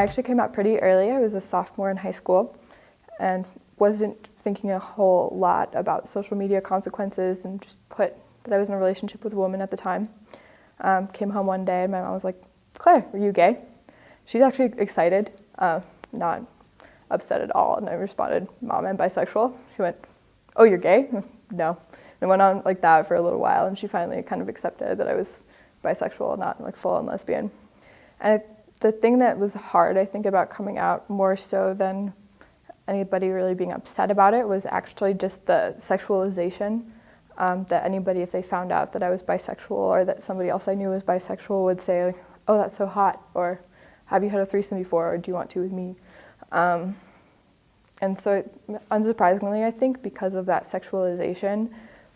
I actually came out pretty early. I was a sophomore in high school and wasn't thinking a whole lot about social media consequences, and just put that I was in a relationship with a woman at the time. Came home one day and my mom was like, "Claire, are you gay?" She's actually excited, not upset at all. And I responded, "Mom, I'm bisexual." She went, "Oh, you're gay?" No. And it went on like that for a little while, and she finally kind of accepted that I was bisexual, not like full-on lesbian. And the thing that was hard, I think, about coming out more so than anybody really being upset about it was actually just the sexualization, that anybody, if they found out that I was bisexual or that somebody else I knew was bisexual, would say, like, "Oh, that's so hot," or "Have you had a threesome before?" or "Do you want to with me?" And so, unsurprisingly, I think, because of that sexualization,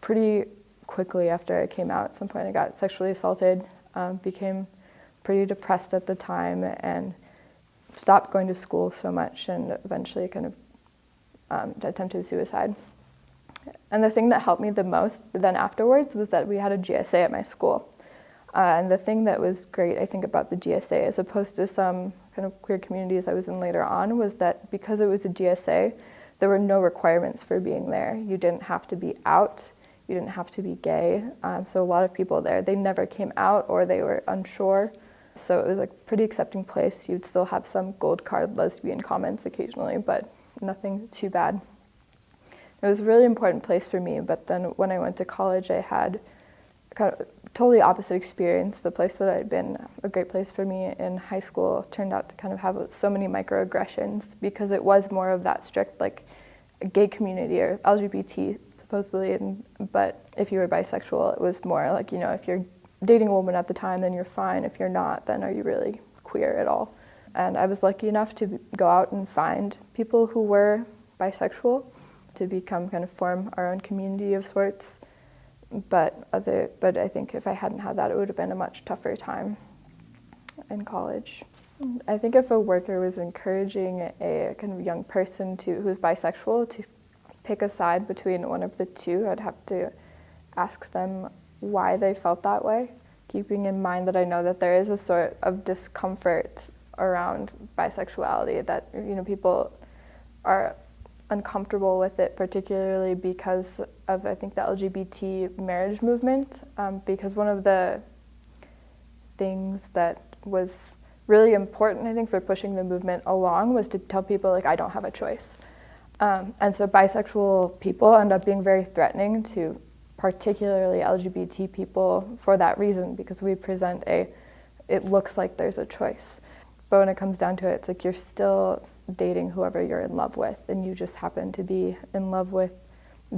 pretty quickly after I came out, at some point I got sexually assaulted, became pretty depressed at the time, and stopped going to school so much, and eventually kind of attempted suicide. And the thing that helped me the most then afterwards was that we had a GSA at my school. And the thing that was great, I think, about the GSA, as opposed to some kind of queer communities I was in later on, was that because it was a GSA, there were no requirements for being there. You didn't have to be out, you didn't have to be gay. So a lot of people there, they never came out or they were unsure. So it was like a pretty accepting place. You'd still have some gold card lesbian comments occasionally, but nothing too bad. It was a really important place for me, but then when I went to college, I had kind of totally opposite experience. The place that had been a great place for me in high school turned out to kind of have so many microaggressions, because it was more of that strict, like, gay community or LGBT supposedly, but if you were bisexual, it was more like, you know, if you're dating a woman at the time, then you're fine. If you're not, then are you really queer at all? And I was lucky enough to go out and find people who were bisexual, to become kind of form our own community of sorts. But I think if I hadn't had that, it would have been a much tougher time in college. I think if a worker was encouraging a kind of young person who's bisexual to pick a side between one of the two, I'd have to ask them why they felt that way, keeping in mind that I know that there is a sort of discomfort around bisexuality, that, you know, people are uncomfortable with it, particularly because of, I think, the LGBT marriage movement, because one of the things that was really important, I think, for pushing the movement along was to tell people, like, I don't have a choice. And so bisexual people end up being very threatening to particularly LGBT people for that reason, because we present it looks like there's a choice. But when it comes down to it, it's like you're still dating whoever you're in love with, and you just happen to be in love with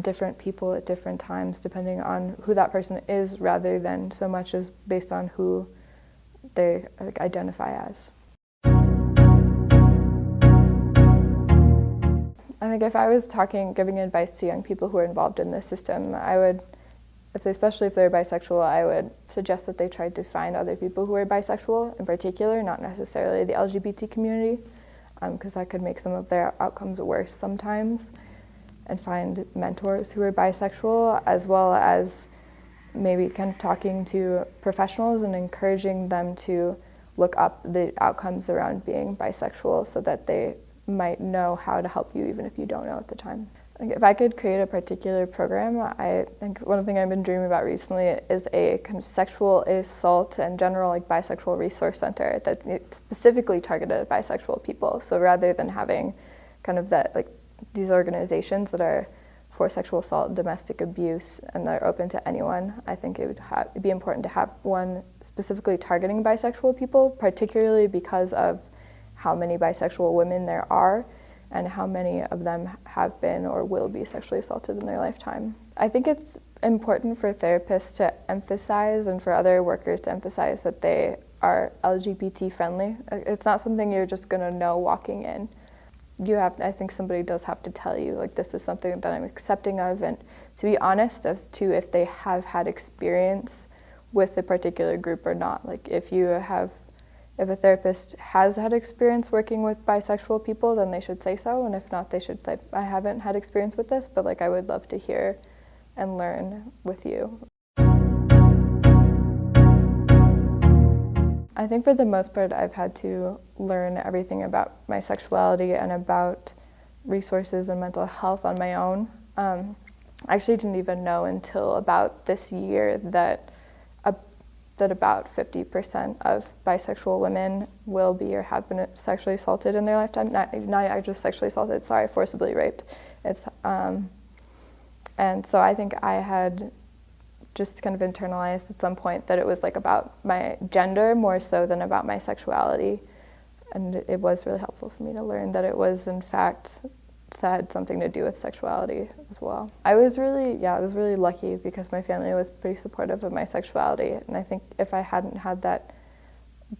different people at different times, depending on who that person is, rather than so much as based on who they identify as. I think if I was giving advice to young people who are involved in this system, I would, especially if they're bisexual, I would suggest that they try to find other people who are bisexual in particular, not necessarily the LGBT community, because that could make some of their outcomes worse sometimes, and find mentors who are bisexual, as well as maybe kind of talking to professionals and encouraging them to look up the outcomes around being bisexual so that they might know how to help you even if you don't know at the time. If I could create a particular program, I think one thing I've been dreaming about recently is a kind of sexual assault and general, like, bisexual resource center that's specifically targeted at bisexual people. So rather than having kind of that, like, these organizations that are for sexual assault and domestic abuse and that are open to anyone, I think it'd be important to have one specifically targeting bisexual people, particularly because of how many bisexual women there are and how many of them have been or will be sexually assaulted in their lifetime. I think it's important for therapists to emphasize, and for other workers to emphasize, that they are LGBT friendly. It's not something you're just gonna know walking in. I think somebody does have to tell you, like, this is something that I'm accepting of, and to be honest as to if they have had experience with a particular group or not. Like, if a therapist has had experience working with bisexual people, then they should say so, and if not, they should say, I haven't had experience with this, but, like, I would love to hear and learn with you. I think for the most part, I've had to learn everything about my sexuality and about resources and mental health on my own. I actually didn't even know until about this year that about 50% of bisexual women will be or have been sexually assaulted in their lifetime. Not just sexually assaulted, sorry, forcibly raped. And so I think I had just kind of internalized at some point that it was like about my gender more so than about my sexuality. And it was really helpful for me to learn that it was in fact had something to do with sexuality as well. I was really lucky because my family was pretty supportive of my sexuality. And I think if I hadn't had that,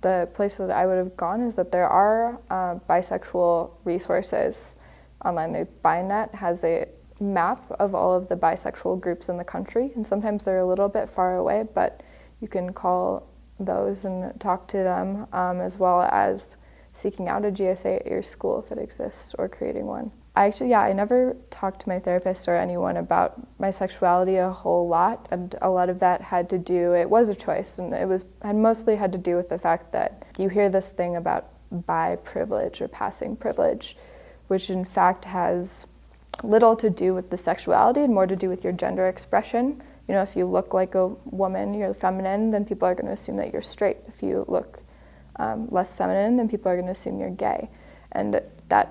the place that I would have gone is that there are bisexual resources online. The BiNet has a map of all of the bisexual groups in the country, and sometimes they're a little bit far away, but you can call those and talk to them, as well as seeking out a GSA at your school if it exists, or creating one. I never talked to my therapist or anyone about my sexuality a whole lot, and a lot of that it was a choice, and had mostly had to do with the fact that you hear this thing about bi privilege or passing privilege, which in fact has little to do with the sexuality and more to do with your gender expression. You know, if you look like a woman, you're feminine, then people are going to assume that you're straight. If you look less feminine, then people are going to assume you're gay. And that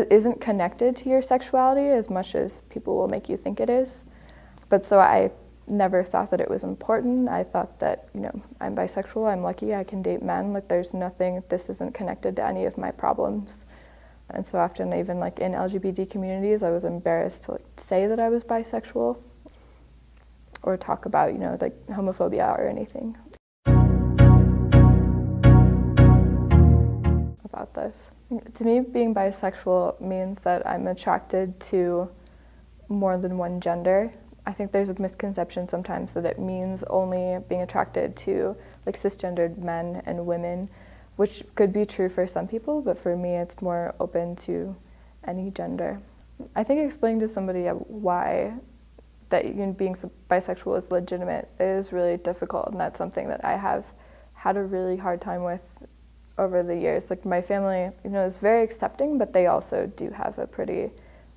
isn't connected to your sexuality as much as people will make you think it is. But so I never thought that it was important. I thought that, I'm bisexual, I'm lucky, I can date men, this isn't connected to any of my problems. And so often, even in LGBT communities, I was embarrassed to say that I was bisexual or talk about, homophobia or anything about this. To me, being bisexual means that I'm attracted to more than one gender. I think there's a misconception sometimes that it means only being attracted to cisgendered men and women, which could be true for some people, but for me it's more open to any gender. I think explaining to somebody why being bisexual is legitimate is really difficult, and that's something that I have had a really hard time with over the years. My family, is very accepting, but they also do have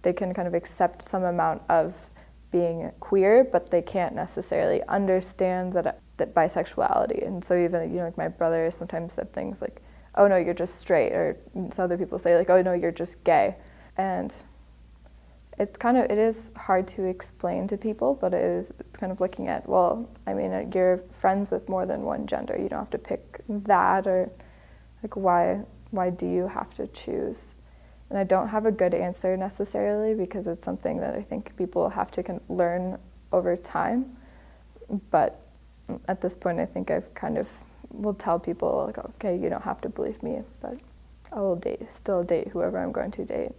they can kind of accept some amount of being queer, but they can't necessarily understand that bisexuality. And so even, my brother sometimes said things like, oh no, you're just straight, or some other people say oh no, you're just gay. And it is hard to explain to people, but it is kind of looking at, you're friends with more than one gender. You don't have to pick that, or why do you have to choose? And I don't have a good answer necessarily, because it's something that I think people have to learn over time. But at this point, I think I've will tell people, okay, you don't have to believe me, but I will still date whoever I'm going to date.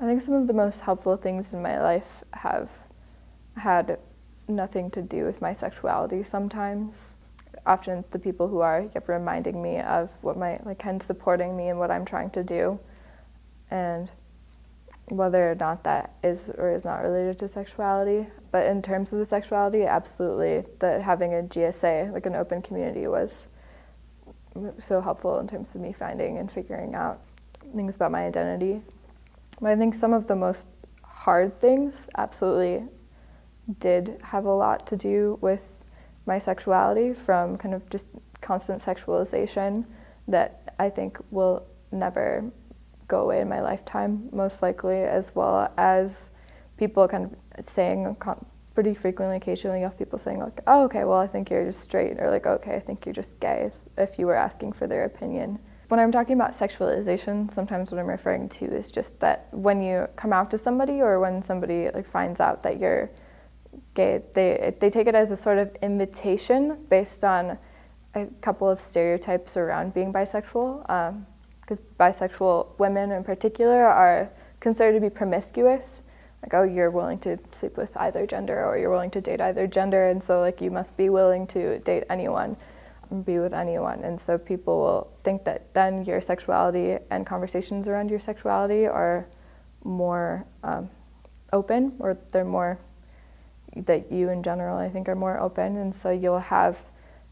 I think some of the most helpful things in my life have had nothing to do with my sexuality sometimes. Often the people who kept reminding me of what and supporting me in what I'm trying to do, and whether or not that is or is not related to sexuality. But in terms of the sexuality, absolutely, that having a GSA, an open community, was so helpful in terms of me finding and figuring out things about my identity. But I think some of the most hard things absolutely did have a lot to do with my sexuality, from kind of just constant sexualization that I think will never go away in my lifetime, most likely, as well as people kind of saying pretty frequently, occasionally, you have people saying oh, okay, well, I think you're just straight, or okay, I think you're just gay, if you were asking for their opinion. When I'm talking about sexualization, sometimes what I'm referring to is just that when you come out to somebody, or when somebody finds out that you're gay, they take it as a sort of invitation based on a couple of stereotypes around being bisexual, because bisexual women in particular are considered to be promiscuous. Oh, you're willing to sleep with either gender, or you're willing to date either gender, and so you must be willing to date anyone and be with anyone. And so people will think that then your sexuality and conversations around your sexuality are more open, or they're more, that you in general, I think, are more open. And so you'll have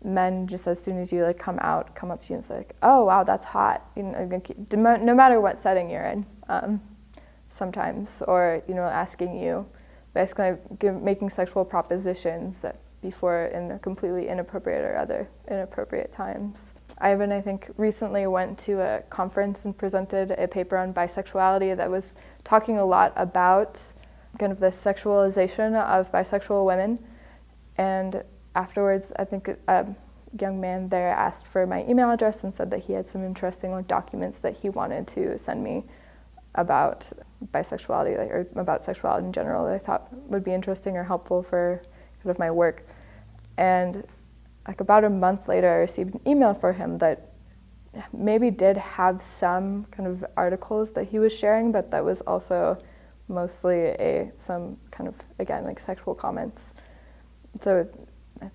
men, just as soon as you like come up to you and say like, oh wow, that's hot, you know, like, no matter what setting you're in, sometimes, or you know, asking you, basically making sexual propositions that before in completely inappropriate or other inappropriate times. Ivan, I think, recently went to a conference and presented a paper on bisexuality that was talking a lot about kind of the sexualization of bisexual women. And afterwards, I think a young man there asked for my email address and said that he had some interesting documents that he wanted to send me about bisexuality, or about sexuality in general, that I thought would be interesting or helpful for kind of my work. And like about a month later, I received an email for him that maybe did have some kind of articles that he was sharing, but that was also mostly some kind of, again, like sexual comments. So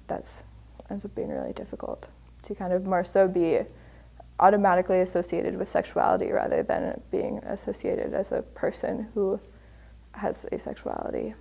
that's ends up being really difficult to kind of more so be automatically associated with sexuality rather than being associated as a person who has asexuality.